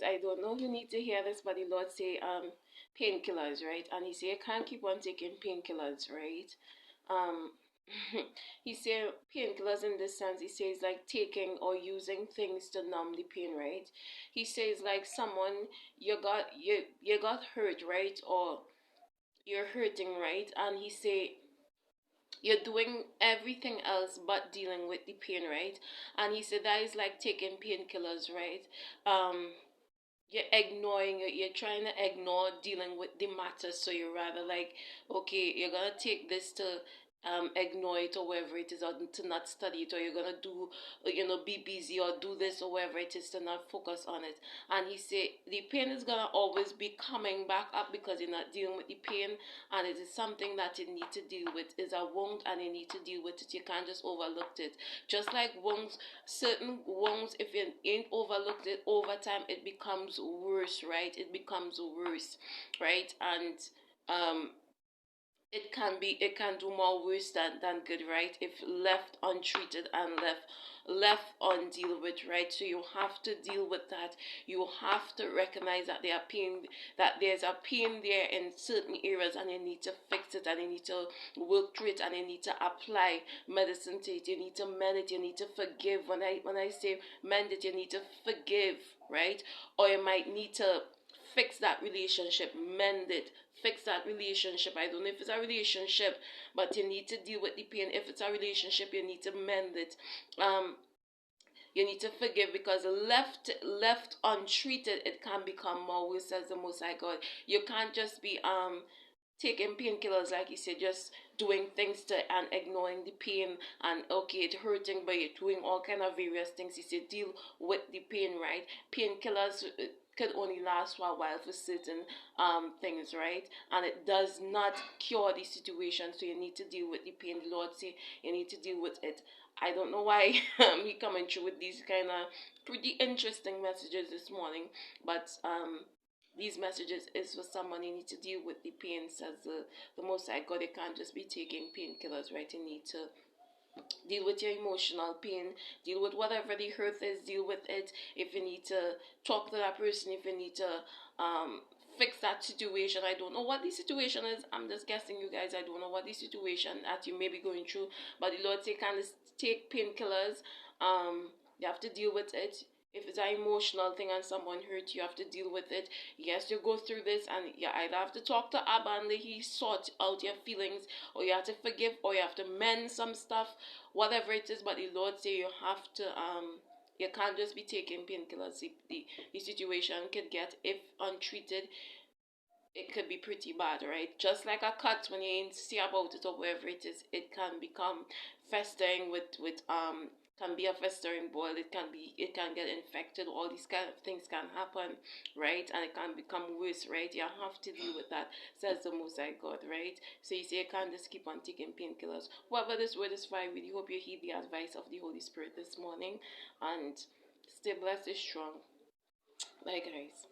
I don't know who need to hear this, but the Lord say painkillers, right? And he say you can't keep on taking painkillers, right? Um he say painkillers in this sense, he says like taking or using things to numb the pain, right? He says like someone you got hurt, right? Or you're hurting, right? And he say you're doing everything else but dealing with the pain, right? And he said that is like taking painkillers, right? You're ignoring it, you're trying to ignore dealing with the matter, so you're rather like, okay, you're gonna take this to ignore it or whatever it is, or to not study it, or you're gonna do, be busy or do this or whatever it is to not focus on it. And he said the pain is gonna always be coming back up because you're not dealing with the pain, and it is something that you need to deal with. It's a wound and you need to deal with it. You can't just overlook it. Just like wounds, certain wounds, if you ain't overlooked it over time, it becomes worse, right? It becomes worse, right? And um it can do more worse than good, right? If left untreated and left undealt with, right? So you have to deal with that. You have to recognize that there's a pain there in certain areas, and you need to fix it, and you need to work through it, and you need to apply medicine to it. You need to mend it. You need to forgive. When I say mend it, you need to forgive, right? Or you might need to fix that relationship, mend it, fix that relationship. I don't know if it's a relationship, but you need to deal with the pain. If it's a relationship, you need to mend it. You need to forgive, because left untreated, it can become more worse, says the Most High God. You can't just be taking painkillers, like you said, just doing things to and ignoring the pain, and okay, it's hurting, but you're doing all kind of various things. He said deal with the pain, right? Painkillers could only last for a while for certain things, right? And it does not cure the situation, so you need to deal with the pain. The Lord say you need to deal with it. I don't know why he coming through with these kind of pretty interesting messages this morning, but these messages is for someone. You need to deal with the pain, says the Most High God. You can't just be taking painkillers, right? You need to deal with your emotional pain, deal with whatever the hurt is, deal with it. If you need to talk to that person, if you need to fix that situation. I don't know what the situation is. I'm just guessing, you guys. I don't know what the situation that you may be going through, but the Lord say kind of take painkillers. You have to deal with it. If it's an emotional thing and someone hurt you, you have to deal with it. Yes, you go through this, and you either have to talk to Abba and he sort out your feelings, or you have to forgive, or you have to mend some stuff, whatever it is. But the Lord say you have to you can't just be taking painkillers. The situation could get, if untreated, it could be pretty bad, right? Just like a cut, when you ain't see about it or whatever it is, it can become festering with can be a festering boil. It can get infected. All these kind of things can happen, right? And it can become worse, right? You have to deal with that, says the Most High God, right? So you say you can't just keep on taking painkillers. Whatever this word is for, I really hope you heed the advice of the Holy Spirit this morning, and stay blessed, stay strong. Bye, guys.